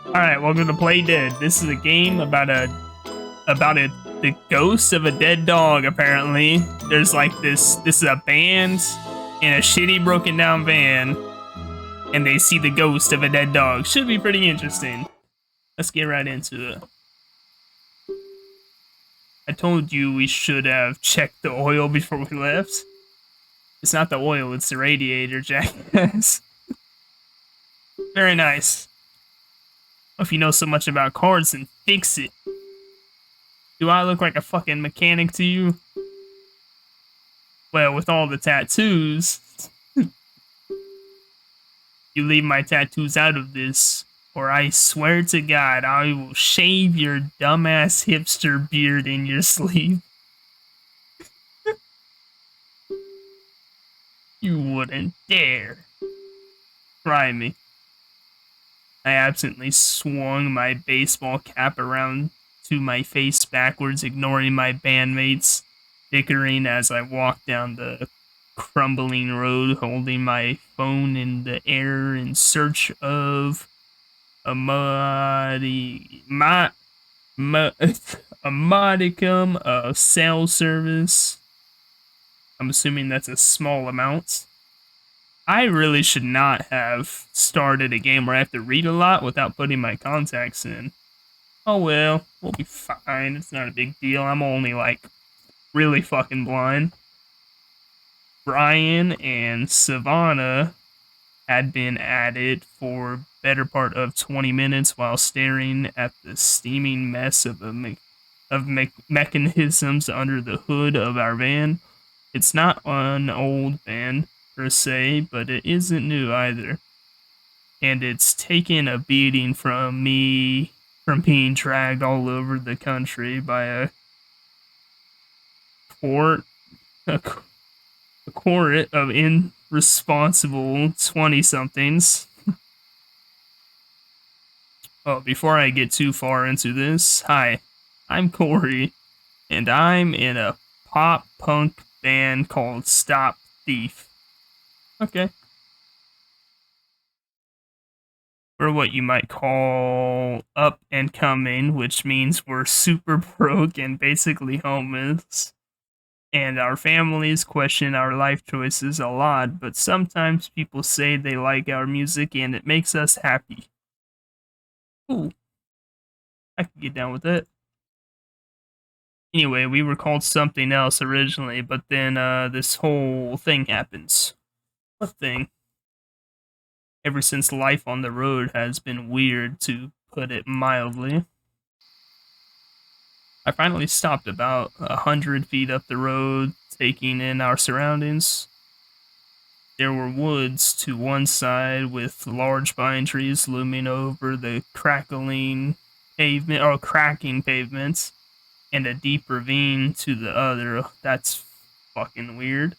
Alright, welcome to Play Dead. This is a game about the ghost of a dead dog, apparently. There's like this is a band in a shitty broken down van, and they see the ghost of a dead dog. Should be pretty interesting. Let's get right into it. I told you we should have checked the oil before we left. It's not the oil, it's the radiator, jackass. Very nice. If you know so much about cars, then fix it. Do I look like a fucking mechanic to you? Well, with all the tattoos, you leave my tattoos out of this, or I swear to God, I will shave your dumbass hipster beard in your sleeve. You wouldn't dare. Try me. I absently swung my baseball cap around to my face backwards, ignoring my bandmates bickering as I walked down the crumbling road, holding my phone in the air in search of a a modicum of cell service. I'm assuming that's a small amount. I really should not have started a game where I have to read a lot without putting my contacts in. Oh well, we'll be fine. It's not a big deal. I'm only like really fucking blind. Brian and Savannah had been at it for better part of 20 minutes while staring at the steaming mess of mechanisms under the hood of our van. It's not an old van per se, but it isn't new either. And it's taken a beating from me from being dragged all over the country by a court a court of irresponsible 20-somethings. Oh, before I get too far into this, hi, I'm Corey, and I'm in a pop punk band called Stop Thief. Okay. We're what you might call up and coming, which means we're super broke and basically homeless. And our families question our life choices a lot, but sometimes people say they like our music and it makes us happy. Ooh, I could get down with that. Anyway, we were called something else originally, but then this whole thing happens. What thing? Ever since life on the road has been weird, to put it mildly. I finally stopped about 100 feet up the road, taking in our surroundings. There were woods to one side with large pine trees looming over the crackling pavement or cracking pavements, and a deep ravine to the other. That's fucking weird.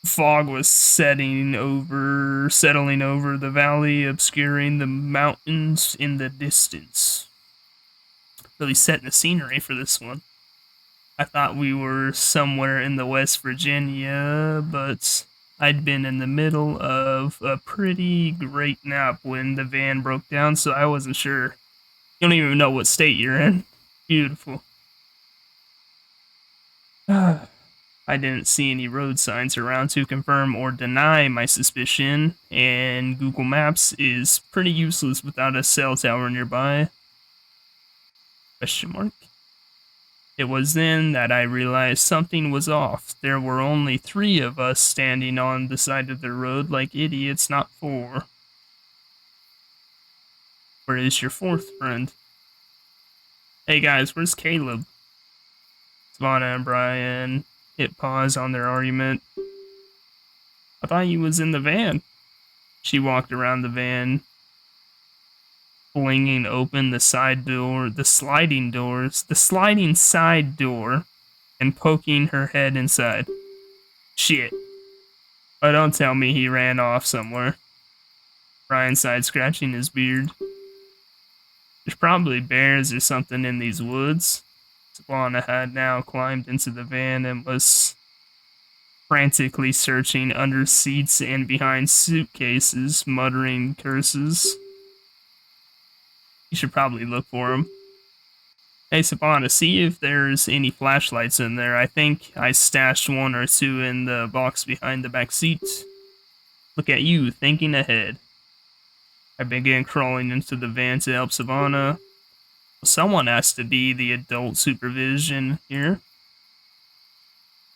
Fog was settling over the valley, obscuring the mountains in the distance. Really setting the scenery for this one. I thought we were somewhere in the West Virginia, but I'd been in the middle of a pretty great nap when the van broke down, so I wasn't sure. You don't even know what state you're in. Beautiful. I didn't see any road signs around to confirm or deny my suspicion, and Google Maps is pretty useless without a cell tower nearby. Question mark? It was then that I realized something was off. There were only 3 of us standing on the side of the road like idiots, not 4. Where is your 4th friend? Hey guys, where's Caleb? Savannah and Brian hit pause on their argument. I thought he was in the van. She walked around the van, flinging open the sliding side door, and poking her head inside. Shit. Oh, don't tell me he ran off somewhere. Brian sighed, scratching his beard. There's probably bears or something in these woods. Savannah had now climbed into the van and was frantically searching under seats and behind suitcases, muttering curses. You should probably look for him. Hey, Savannah, see if there's any flashlights in there. I think I stashed one or two in the box behind the back seat. Look at you, thinking ahead. I began crawling into the van to help Savannah. Someone has to be the adult supervision here.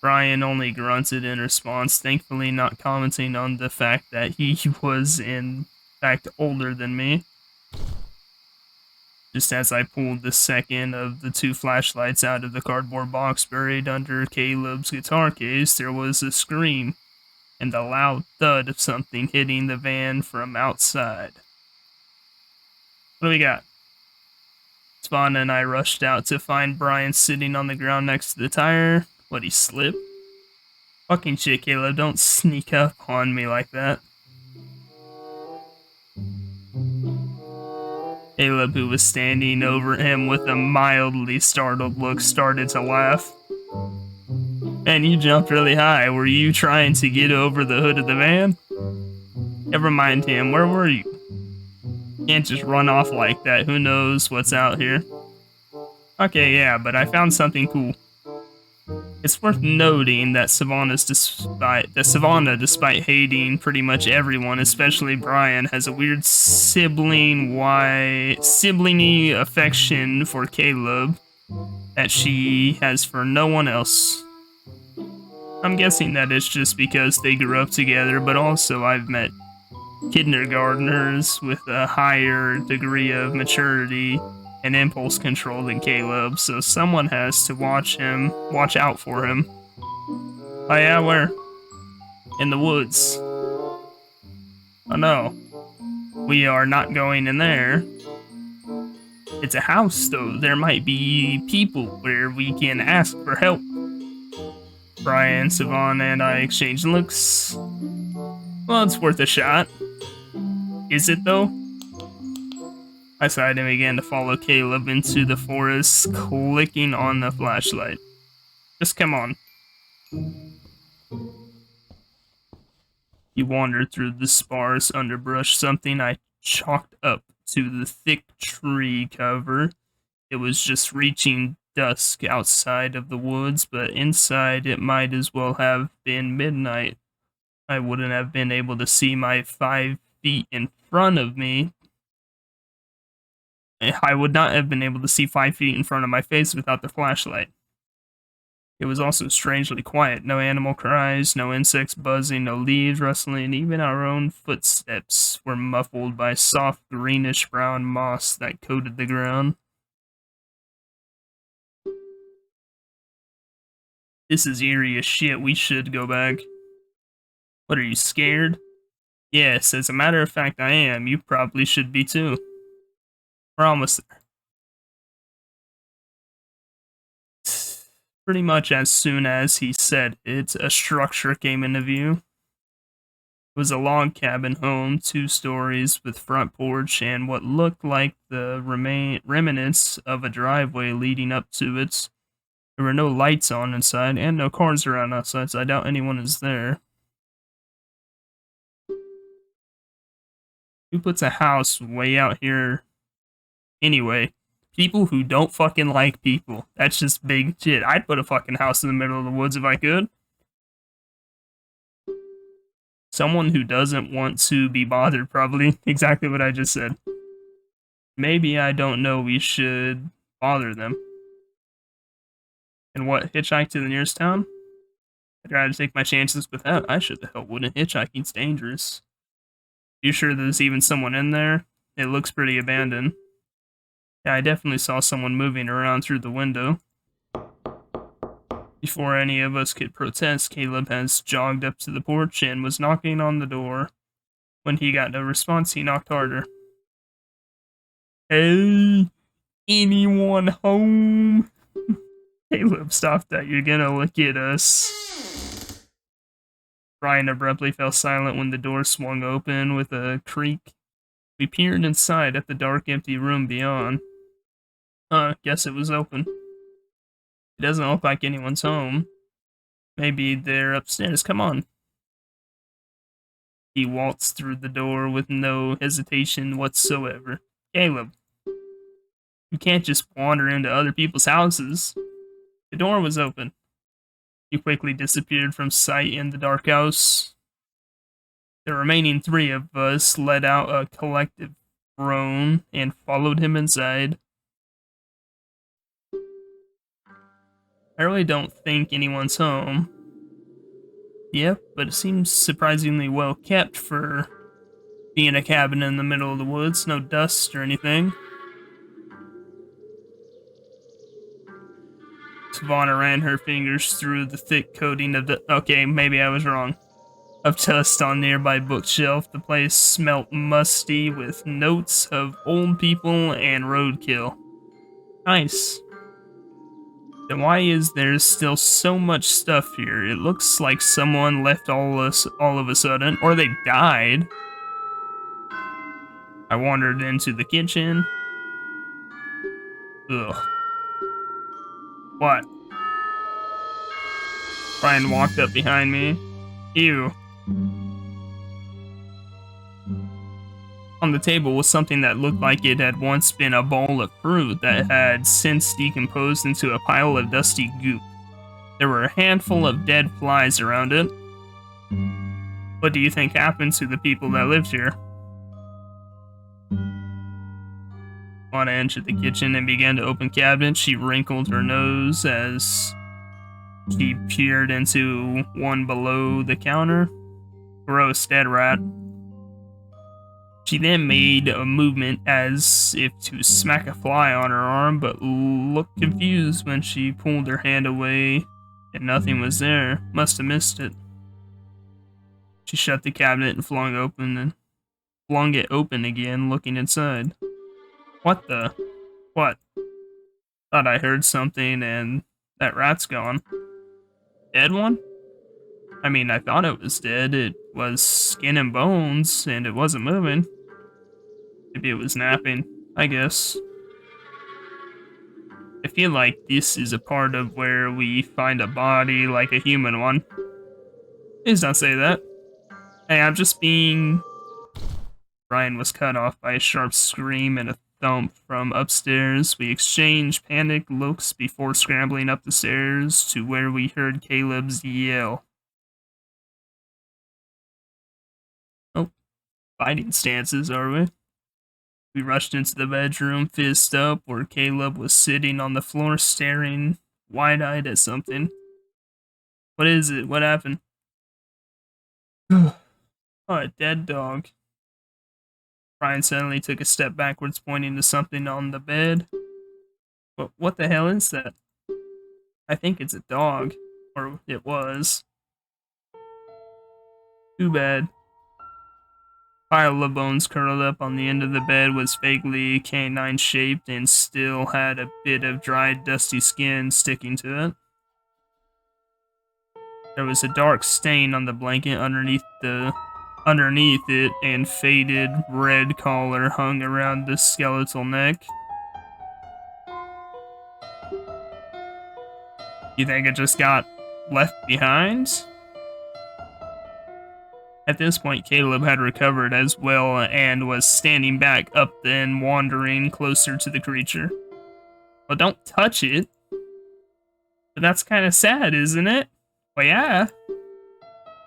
Brian only grunted in response, thankfully not commenting on the fact that he was in fact older than me. Just as I pulled the second of the two flashlights out of the cardboard box buried under Caleb's guitar case, there was a scream and the loud thud of something hitting the van from outside. What do we got? Savannah and I rushed out to find Brian sitting on the ground next to the tire. What, he slipped? Fucking shit, Caleb, don't sneak up on me like that. Caleb, who was standing over him with a mildly startled look, started to laugh. Man, you jumped really high. Were you trying to get over the hood of the van? Never mind him, where were you? Can't just run off like that, who knows what's out here. Okay, yeah, but I found something cool. It's worth noting that Savannah, despite hating pretty much everyone, especially Brian, has a weird siblingy affection for Caleb that she has for no one else. I'm guessing that it's just because they grew up together, but also I've met kindergartners with a higher degree of maturity and impulse control than Caleb, so someone has to watch out for him. Oh yeah, where? In the woods. Oh no. We are not going in there. It's a house though, there might be people where we can ask for help. Brian, Savannah, and I exchanged looks. Well, it's worth a shot. Is it though? I sighed and began to follow Caleb into the forest, clicking on the flashlight. Just come on. He wandered through the sparse underbrush, something I chalked up to the thick tree cover. It was just reaching dusk outside of the woods, but inside it might as well have been midnight. I wouldn't have been able to see my 5 feet in front of me. I would not have been able to see 5 feet in front of my face without the flashlight. It was also strangely quiet. No animal cries, no insects buzzing, no leaves rustling. Even our own footsteps were muffled by soft greenish-brown moss that coated the ground. This is eerie as shit. We should go back. What, are you scared? Yes, as a matter of fact, I am. You probably should be too. We're almost there. Pretty much as soon as he said it, a structure came into view. It was a log cabin home, 2 stories with front porch and what looked like the remnants of a driveway leading up to it. There were no lights on inside and no cars around outside, so I doubt anyone is there. Who puts a house way out here anyway? People who don't fucking like people. That's just big shit. I'd put a fucking house in the middle of the woods if I could. Someone who doesn't want to be bothered, probably. Exactly what I just said. Maybe I don't know we should bother them. And what, hitchhike to the nearest town? I'd rather take my chances with that. I should the hell wouldn't. Hitchhiking's dangerous. You sure there's even someone in there? It looks pretty abandoned. Yeah, I definitely saw someone moving around through the window. Before any of us could protest, Caleb has jogged up to the porch and was knocking on the door. When he got no response, he knocked harder. Hey, anyone home? Caleb, stop that. You're gonna look at us. Brian abruptly fell silent when the door swung open with a creak. We peered inside at the dark, empty room beyond. Guess it was open. It doesn't look like anyone's home. Maybe they're upstairs. Come on. He waltzed through the door with no hesitation whatsoever. Caleb. You can't just wander into other people's houses. The door was open. You quickly disappeared from sight in the dark house. The remaining three of us let out a collective groan and followed him inside. I really don't think anyone's home. Yep, but it seems surprisingly well kept for being a cabin in the middle of the woods. No dust or anything. Savannah ran her fingers through the thick coating of the. Okay, maybe I was wrong. Of dust on nearby bookshelf. The place smelt musty with notes of old people and roadkill. Nice. Then why is there still so much stuff here? It looks like someone left all of a sudden, or they died. I wandered into the kitchen. Ugh. What? Brian walked up behind me. Ew. On the table was something that looked like it had once been a bowl of fruit that had since decomposed into a pile of dusty goop. There were a handful of dead flies around it. What do you think happened to the people that lived here? Lana entered the kitchen and began to open cabinets. She wrinkled her nose as she peered into one below the counter. Gross, dead rat. She then made a movement as if to smack a fly on her arm, but looked confused when she pulled her hand away and nothing was there. Must have missed it. She shut the cabinet and flung it open again, looking inside. What the? What? Thought I heard something and that rat's gone. Dead one? I mean, I thought it was dead. It was skin and bones, and it wasn't moving. Maybe it was napping, I guess. I feel like this is a part of where we find a body like a human one. Please don't say that. Hey, I'm just being... Brian was cut off by a sharp scream and a thump from upstairs. We exchanged panicked looks before scrambling up the stairs to where we heard Caleb's yell. Oh, fighting stances, are we? We rushed into the bedroom, fist up, where Caleb was sitting on the floor staring wide-eyed at something. What is it? What happened? Oh, a dead dog. Brian suddenly took a step backwards, pointing to something on the bed. What the hell is that? I think it's a dog. Or it was. Too bad. Pile of bones curled up on the end of the bed was vaguely canine-shaped and still had a bit of dried, dusty skin sticking to it. There was a dark stain on the blanket underneath it, and faded red collar hung around the skeletal neck. You think it just got left behind? At this point, Caleb had recovered as well and was standing back up and wandering closer to the creature. Well, don't touch it. But that's kind of sad, isn't it? Well, yeah.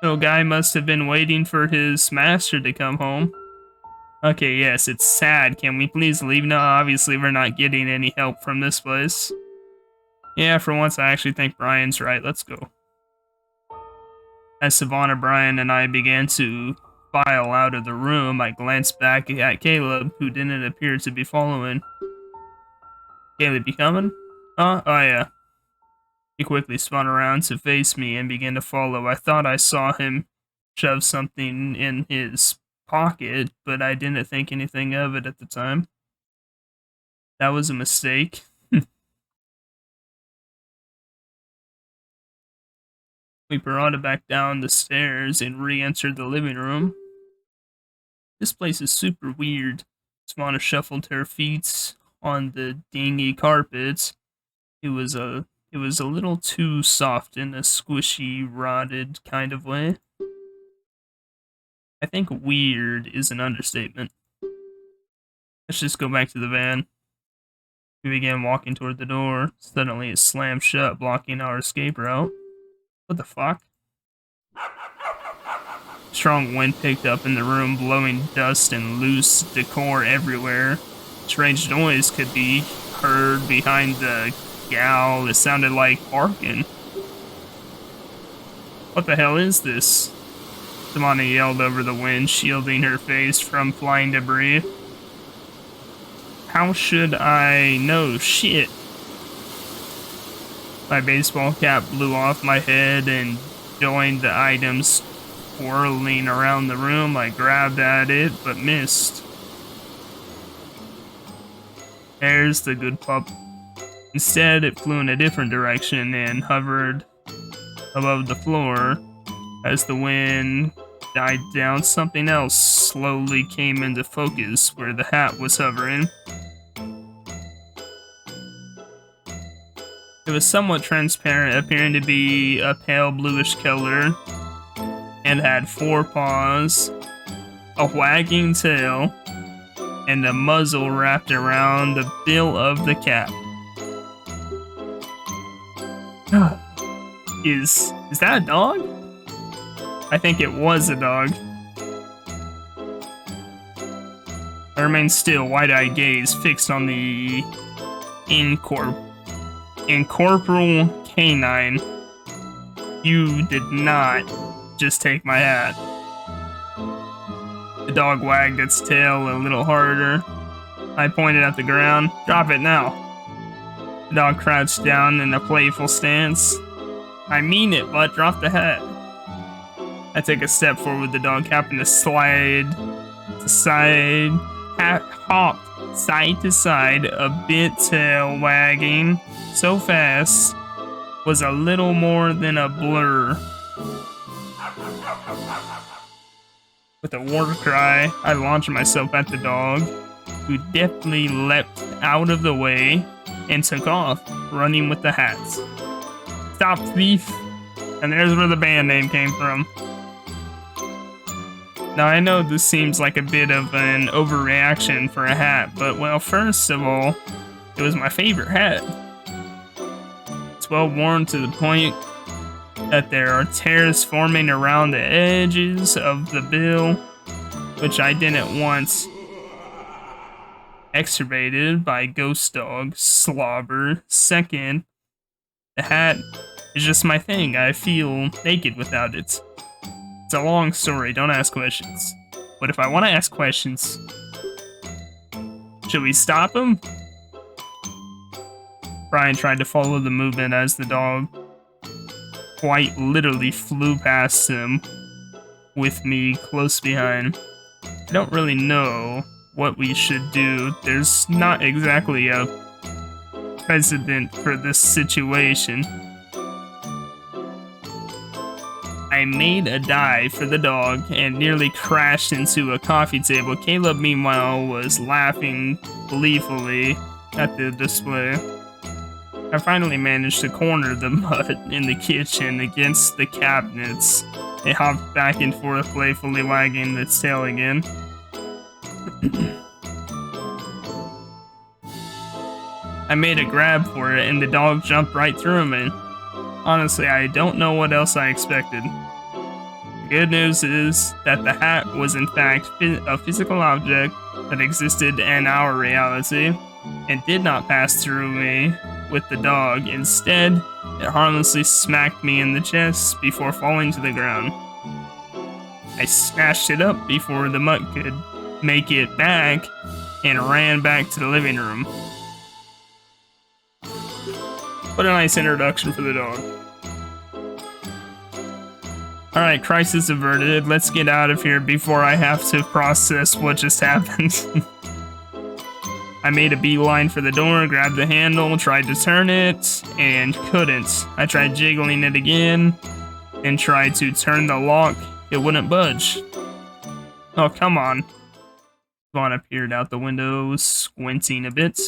Little guy must have been waiting for his master to come home. Okay, yes, it's sad. Can we please leave? No, obviously we're not getting any help from this place. Yeah, for once I actually think Brian's right. Let's go. As Savannah, Brian, and I began to file out of the room, I glanced back at Caleb, who didn't appear to be following. Caleb, you coming? Oh yeah. He quickly spun around to face me and began to follow. I thought I saw him shove something in his pocket, but I didn't think anything of it at the time. That was a mistake. We paraded back down the stairs and re-entered the living room. This place is super weird. Savannah shuffled her feet on the dingy carpet. It was a little too soft in a squishy, rotted kind of way. I think weird is an understatement. Let's just go back to the van. We began walking toward the door. Suddenly it slammed shut, blocking our escape route. What the fuck? Strong wind picked up in the room, blowing dust and loose decor everywhere. Strange noise could be heard behind the gal. It sounded like barking. What the hell is this? Samana yelled over the wind, shielding her face from flying debris. How should I know? Shit. My baseball cap blew off my head and joined the items whirling around the room. I grabbed at it, but missed. There's the good pup. Instead, it flew in a different direction and hovered above the floor. As the wind died down, something else slowly came into focus where the hat was hovering. It was somewhat transparent, appearing to be a pale bluish color, and had 4 paws, a wagging tail, and a muzzle wrapped around the bill of the cap. Is that a dog? I think it was a dog. I remained still, wide-eyed gaze fixed on the incorporeal canine. You did not just take my hat. The dog wagged its tail a little harder. I pointed at the ground. Drop it now. The dog crouched down in a playful stance. I mean it, but drop the hat. I took a step forward. The dog happened to slide to side, hopped side to side, a bit tail wagging so fast was a little more than a blur. With a war cry, I launched myself at the dog, who deftly leapt out of the way and took off, running with the hats. Stop, thief! And there's where the band name came from. Now, I know this seems like a bit of an overreaction for a hat, but, well, first of all, it was my favorite hat. It's well worn to the point that there are tears forming around the edges of the bill, which I didn't want exacerbated by ghost dog slobber. Second, the hat is just my thing. I feel naked without it. It's a long story, don't ask questions. But if I want to ask questions, should we stop him? Brian tried to follow the movement as the dog quite literally flew past him, with me close behind. I don't really know what we should do. There's not exactly a precedent for this situation. I made a dive for the dog and nearly crashed into a coffee table. Caleb, meanwhile, was laughing gleefully at the display. I finally managed to corner the mutt in the kitchen against the cabinets. It hopped back and forth, playfully wagging its tail again. I made a grab for it, and the dog jumped right through me. Honestly, I don't know what else I expected. The good news is that the hat was in fact a physical object that existed in our reality, and did not pass through me with the dog. Instead, it harmlessly smacked me in the chest before falling to the ground. I snatched it up before the mutt could make it back and ran back to the living room. What a nice introduction for the dog. Alright, crisis averted. Let's get out of here before I have to process what just happened. I made a beeline for the door, grabbed the handle, tried to turn it, and couldn't. I tried jiggling it again, and tried to turn the lock. It wouldn't budge. Oh, come on. Vaughn appeared out the window, squinting a bit.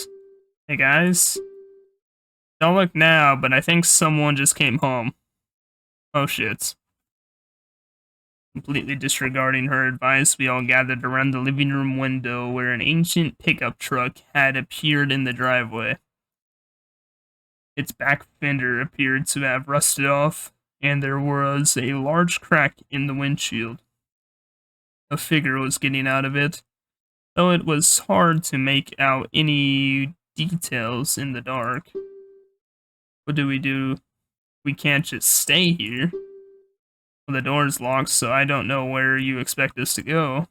Hey, guys. Don't look now, but I think someone just came home. Oh, shit. Completely disregarding her advice, we all gathered around the living room window where an ancient pickup truck had appeared in the driveway. Its back fender appeared to have rusted off, and there was a large crack in the windshield. A figure was getting out of it, though it was hard to make out any details in the dark. What do we do? We can't just stay here. Well, the door's locked, so I don't know where you expect us to go.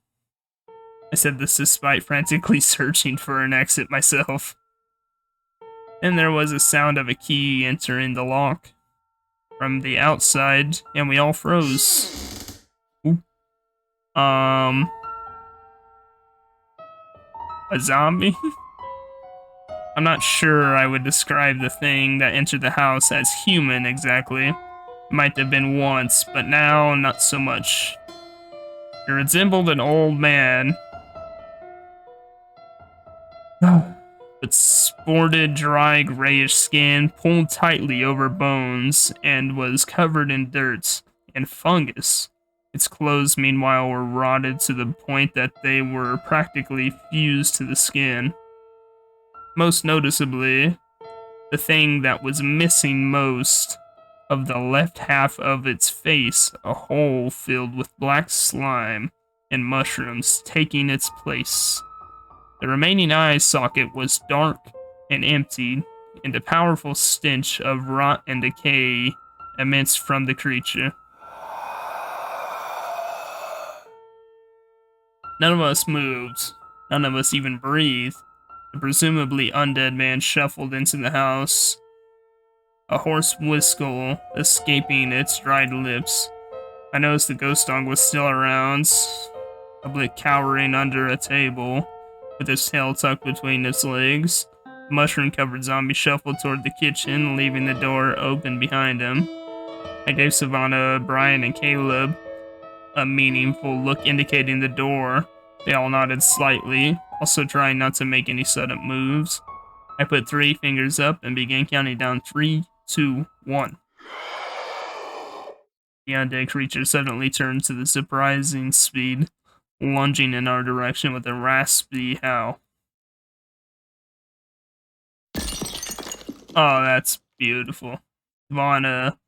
I said this despite frantically searching for an exit myself. Then there was a sound of a key entering the lock from the outside, and we all froze. Ooh. A zombie? I'm not sure I would describe the thing that entered the house as human exactly. It might have been once, but now not so much. It resembled an old man, but sported dry grayish skin pulled tightly over bones and was covered in dirt and fungus. Its clothes, meanwhile, were rotted to the point that they were practically fused to the skin. Most noticeably, the thing that was missing most of the left half of its face, a hole filled with black slime and mushrooms taking its place. The remaining eye socket was dark and empty, and a powerful stench of rot and decay emanated from the creature. None of us moved. None of us even breathed. The presumably undead man shuffled into the house, a hoarse whistle escaping its dried lips. I noticed the ghost dog was still around, probably cowering under a table, with its tail tucked between its legs. The mushroom-covered zombie shuffled toward the kitchen, leaving the door open behind him. I gave Savannah, Brian, and Caleb a meaningful look indicating the door. They all nodded slightly, also trying not to make any sudden moves. I put 3 fingers up and began counting down 3, 2, 1. The undead creature suddenly turned to the surprising speed, lunging in our direction with a raspy howl. Oh, that's beautiful. Vana,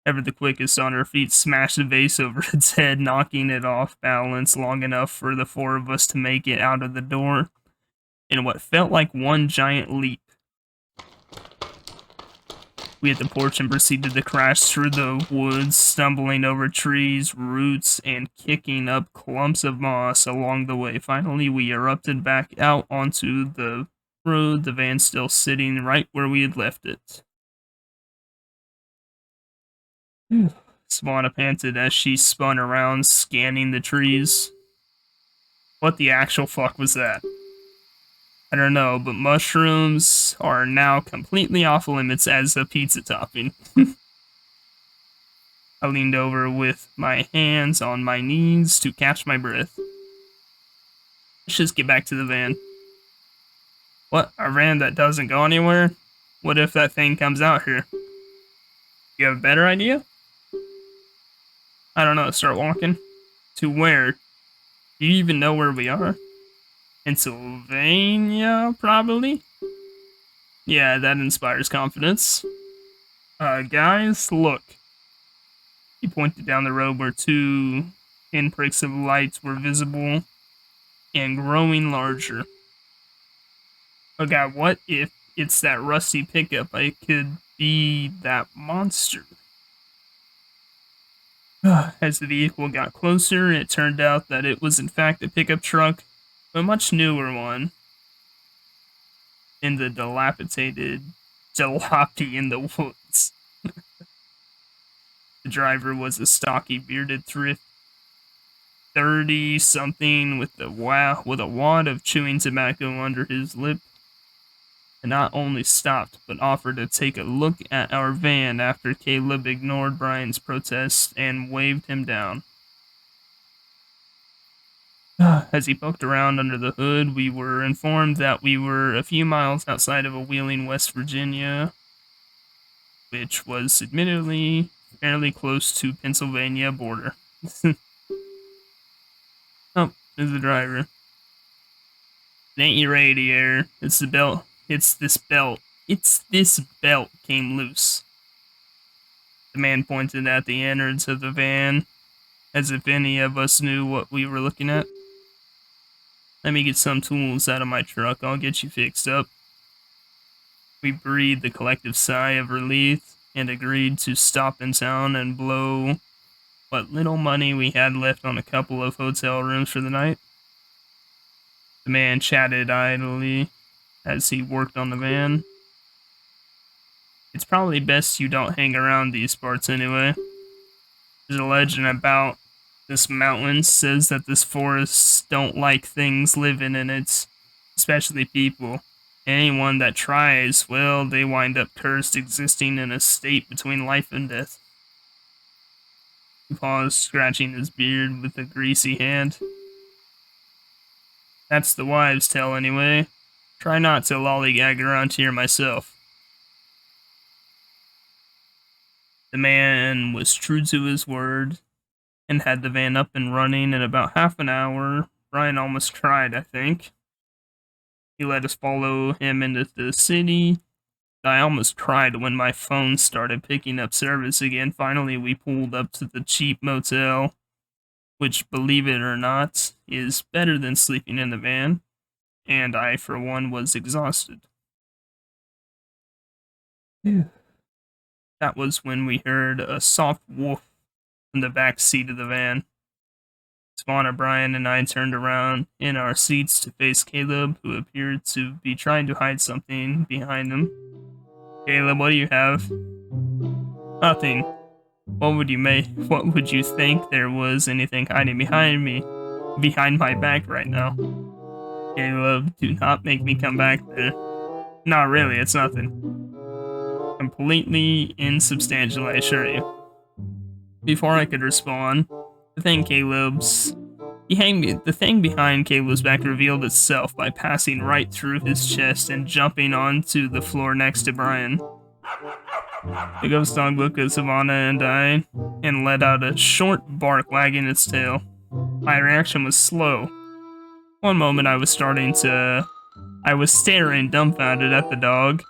ever the quickest on her feet, smashed the vase over its head, knocking it off balance long enough for the 4 of us to make it out of the door in what felt like one giant leap. We hit the porch and proceeded to crash through the woods, stumbling over trees, roots, and kicking up clumps of moss along the way. Finally, we erupted back out onto the road, the van still sitting right where we had left it. Savannah panted as she spun around, scanning the trees. What the actual fuck was that? I don't know, but mushrooms are now completely off limits as a pizza topping. I leaned over with my hands on my knees to catch my breath. Let's just get back to the van. What? Our van that doesn't go anywhere? What if that thing comes out here? You have a better idea? I don't know, start walking. To where? Do you even know where we are? Pennsylvania, probably? Yeah, that inspires confidence. Guys, look. He pointed down the road where 2 pinpricks of lights were visible and growing larger. Oh god, what if it's that rusty pickup? It could be that monster. As the vehicle got closer, it turned out that it was in fact a pickup truck, a much newer one. In the dilapidated jalopy in the woods. The driver was a stocky, bearded thrift 30-something with a wad of chewing tobacco under his lip, and not only stopped, but offered to take a look at our van after Caleb ignored Brian's protest and waved him down. As he poked around under the hood, we were informed that we were a few miles outside of Wheeling, West Virginia, which was admittedly fairly close to Pennsylvania border. Oh, there's the driver. It ain't your radiator. It's the belt. It's this belt. It's this belt came loose. The man pointed at the innards of the van, as if any of us knew what we were looking at. Let me get some tools out of my truck. I'll get you fixed up. We breathed a collective sigh of relief and agreed to stop in town and blow what little money we had left on a couple of hotel rooms for the night. The man chatted idly as he worked on the van. It's probably best you don't hang around these parts anyway. There's a legend about this mountain says that this forest don't like things living in it, especially people. Anyone that tries, well, they wind up cursed, existing in a state between life and death. He paused, scratching his beard with a greasy hand. That's the wives' tale anyway. Try not to lollygag around here myself. The man was true to his word and had the van up and running in about half an hour. Brian almost cried, I think. He let us follow him into the city. I almost cried when my phone started picking up service again. Finally, we pulled up to the cheap motel, which, believe it or not, is better than sleeping in the van, and I, for one, was exhausted. That was when we heard a soft woof from the back seat of the van. Spawner, Brian, and I turned around in our seats to face Caleb, who appeared to be trying to hide something behind him. Caleb, what do you have? Nothing. What would you think there was anything hiding behind me? Behind my back right now? Caleb, do not make me come back there. Not really, it's nothing. Completely insubstantial, I assure you. Before I could respond, the thing behind Caleb's back revealed itself by passing right through his chest and jumping onto the floor next to Brian. The ghost dog looked at Savannah and I and let out a short bark wagging its tail. My reaction was slow. One moment I was staring dumbfounded at the dog,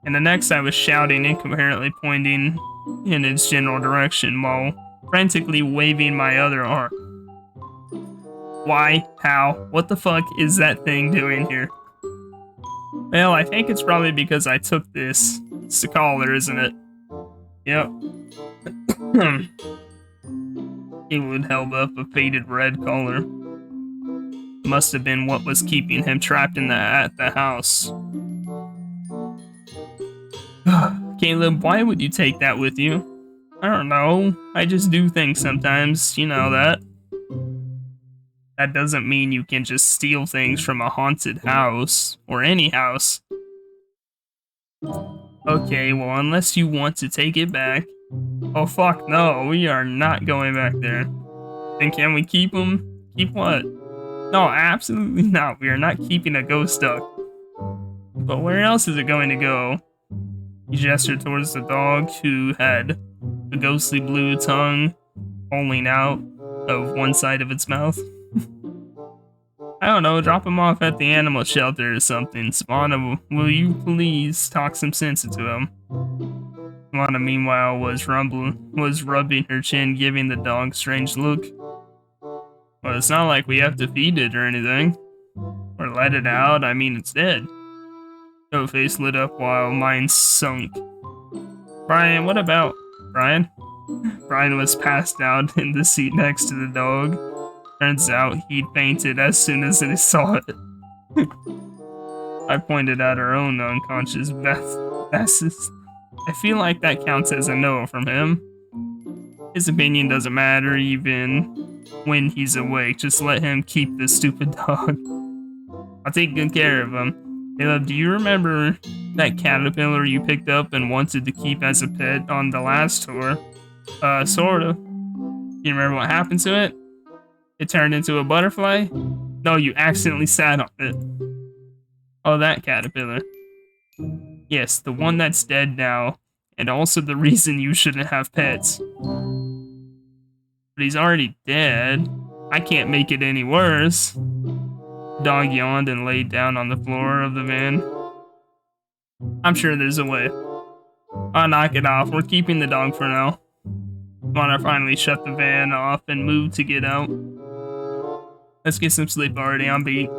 and the next I was shouting incoherently, pointing in its general direction while frantically waving my other arm. Why? How? What the fuck is that thing doing here? Well, I think it's probably because I took this. It's the collar, isn't it? Yep. He would held up a faded red collar. Must have been what was keeping him trapped at the house. Caleb, why would you take that with you? I don't know. I just do things sometimes, you know that. That doesn't mean you can just steal things from a haunted house, or any house. Okay, well, unless you want to take it back. Oh fuck no, we are not going back there. Then can we keep him? Keep what? No, absolutely not. We are not keeping a ghost duck. But where else is it going to go? He gestured towards the dog, who had a ghostly blue tongue falling out of one side of its mouth. I don't know, drop him off at the animal shelter or something. Savannah, will you please talk some sense into him? Savannah, meanwhile, was rubbing her chin, giving the dog a strange look. Well, it's not like we have to feed it or anything. Or let it out, I mean, it's dead. Her face lit up while mine sunk. Brian, what about... Brian? Brian was passed out in the seat next to the dog. Turns out he'd fainted as soon as he saw it. I pointed at our own unconscious Besses. I feel like that counts as a no from him. His opinion doesn't matter even when he's awake. Just let him keep this stupid dog. I'll take good care of him. Caleb, do you remember that caterpillar you picked up and wanted to keep as a pet on the last tour? Sorta. Do you remember what happened to it? It turned into a butterfly? No, you accidentally sat on it. Oh, that caterpillar. Yes, the one that's dead now, and also the reason you shouldn't have pets. But he's already dead. I can't make it any worse. The dog yawned and laid down on the floor of the van. I'm sure there's a way. I'll knock it off. We're keeping the dog for now. Wanna finally shut the van off and move to get out. Let's get some sleep already. I'm beat.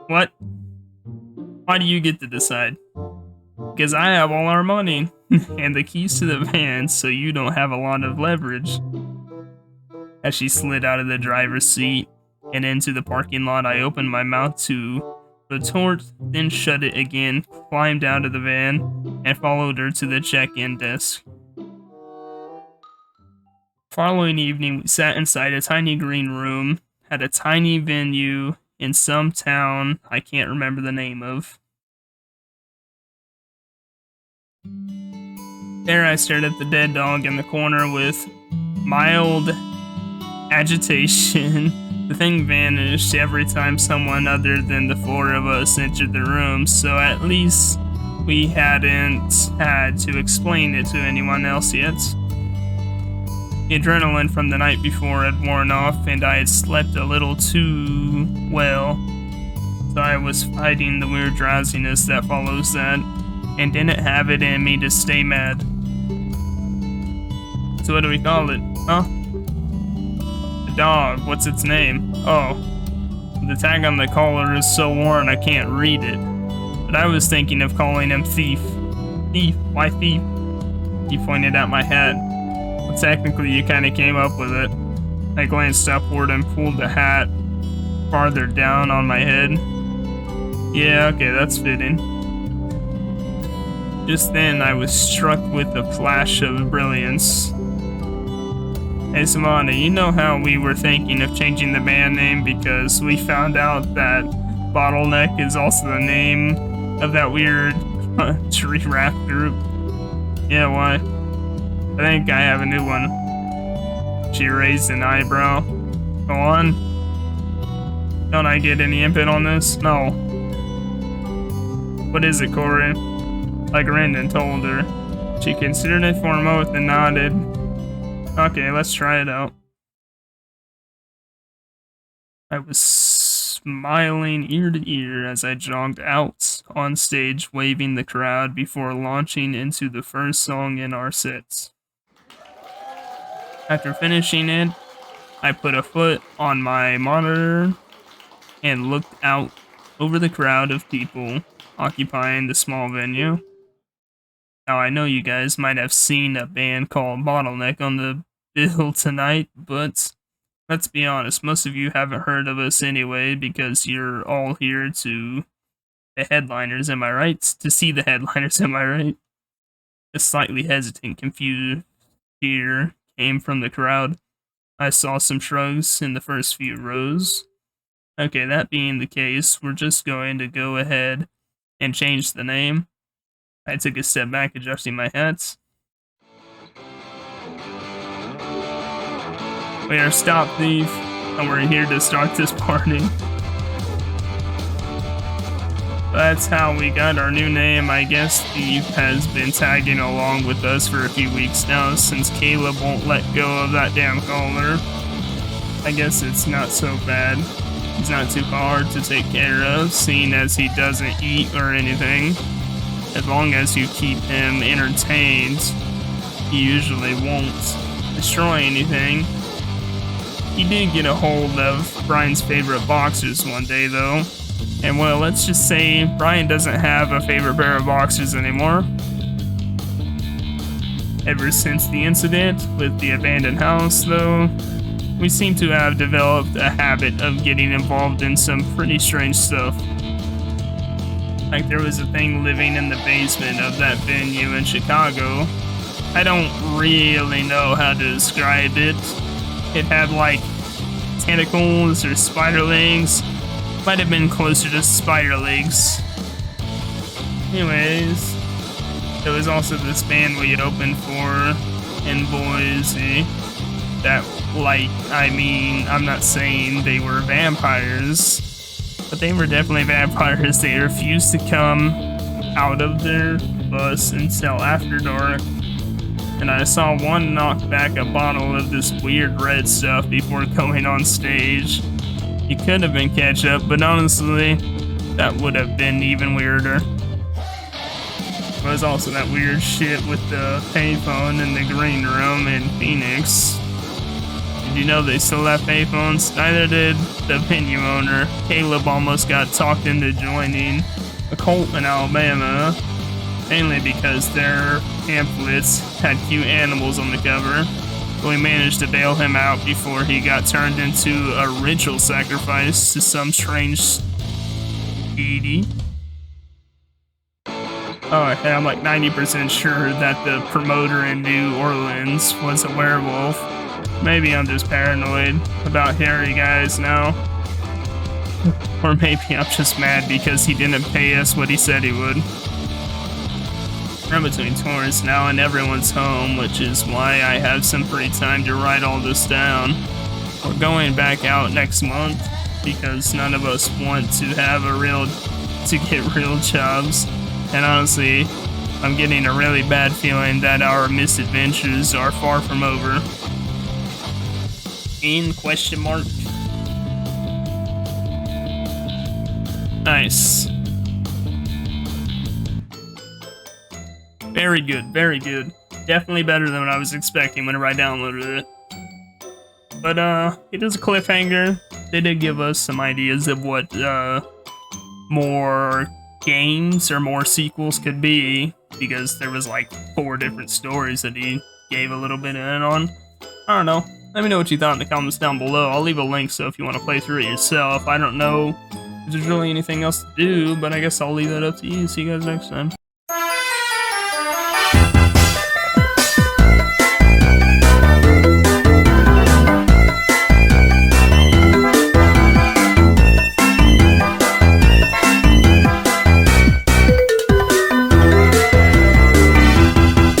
What? Why do you get to decide? Because I have all our money and the keys to the van, so you don't have a lot of leverage. As she slid out of the driver's seat and into the parking lot, I opened my mouth to retort, then shut it again, climbed out of the van, and followed her to the check-in desk. Following evening, we sat inside a tiny green room at a tiny venue in some town I can't remember the name of. There I stared at the dead dog in the corner with mild agitation. The thing vanished every time someone other than the four of us entered the room, so at least we hadn't had to explain it to anyone else yet. The adrenaline from the night before had worn off, and I had slept a little too well, so I was fighting the weird drowsiness that follows that, and didn't have it in me to stay mad. So what do we call it? Huh? The dog, what's its name? Oh, the tag on the collar is so worn I can't read it. But I was thinking of calling him Thief. Thief? Why Thief? He pointed at my hat. Well, technically, you kind of came up with it. I glanced upward and pulled the hat farther down on my head. Yeah, okay, that's fitting. Just then, I was struck with a flash of brilliance. Hey, Samana, you know how we were thinking of changing the band name because we found out that Bottleneck is also the name of that weird tree rap group? Yeah, why? I think I have a new one. She raised an eyebrow. Go on. Don't I get any input on this? No. What is it, Corey? I grinned and told her. She considered it for a moment and nodded. Okay, let's try it out. I was smiling ear to ear as I jogged out on stage, waving the crowd before launching into the first song in our sets. After finishing it, I put a foot on my monitor and looked out over the crowd of people occupying the small venue. Now, I know you guys might have seen a band called Bottleneck on the bill tonight, but let's be honest, most of you haven't heard of us anyway because you're all here to the headliners, am I right? To see the headliners, am I right? A slightly hesitant, confused cheer came from the crowd. I saw some shrugs in the first few rows. Okay, that being the case, we're just going to go ahead and change the name. I took a step back, adjusting my hats. We are Stop Thief, and we're here to start this party. That's how we got our new name. I guess Thief has been tagging along with us for a few weeks now, since Caleb won't let go of that damn collar. I guess it's not so bad. He's not too hard to take care of, seeing as he doesn't eat or anything. As long as you keep him entertained, he usually won't destroy anything. He did get a hold of Brian's favorite boxers one day, though. And well, let's just say Brian doesn't have a favorite pair of boxers anymore. Ever since the incident with the abandoned house, though, we seem to have developed a habit of getting involved in some pretty strange stuff. Like there was a thing living in the basement of that venue in Chicago. I don't really know how to describe it. It had like tentacles or spider legs. Might have been closer to spider legs. Anyways, there was also this band we had opened for in Boise that, like, I mean, I'm not saying they were vampires, but they were definitely vampires. They refused to come out of their bus until after dark. And I saw one knock back a bottle of this weird red stuff before going on stage. It could have been ketchup, but honestly, that would have been even weirder. There's also that weird shit with the payphone in the green room in Phoenix. Did you know they still have payphones? Neither did the venue owner. Caleb almost got talked into joining a cult in Alabama, mainly because their pamphlets had cute animals on the cover. But we managed to bail him out before he got turned into a ritual sacrifice to some strange deity. Oh, hey, I'm like 90% sure that the promoter in New Orleans was a werewolf. Maybe I'm just paranoid about hairy guys now. Or maybe I'm just mad because he didn't pay us what he said he would. I'm between tours now and everyone's home, which is why I have some free time to write all this down. We're going back out next month because none of us want to get real jobs. And honestly, I'm getting a really bad feeling that our misadventures are far from over. In question mark. Nice. Very good, very good. Definitely better than what I was expecting whenever I downloaded it. But it is a cliffhanger. They did give us some ideas of what more games or more sequels could be, because there was like 4 different stories that he gave a little bit in on. I don't know. Let me know what you thought in the comments down below. I'll leave a link so if you want to play through it yourself. I don't know if there's really anything else to do, but I guess I'll leave that up to you. See you guys next time.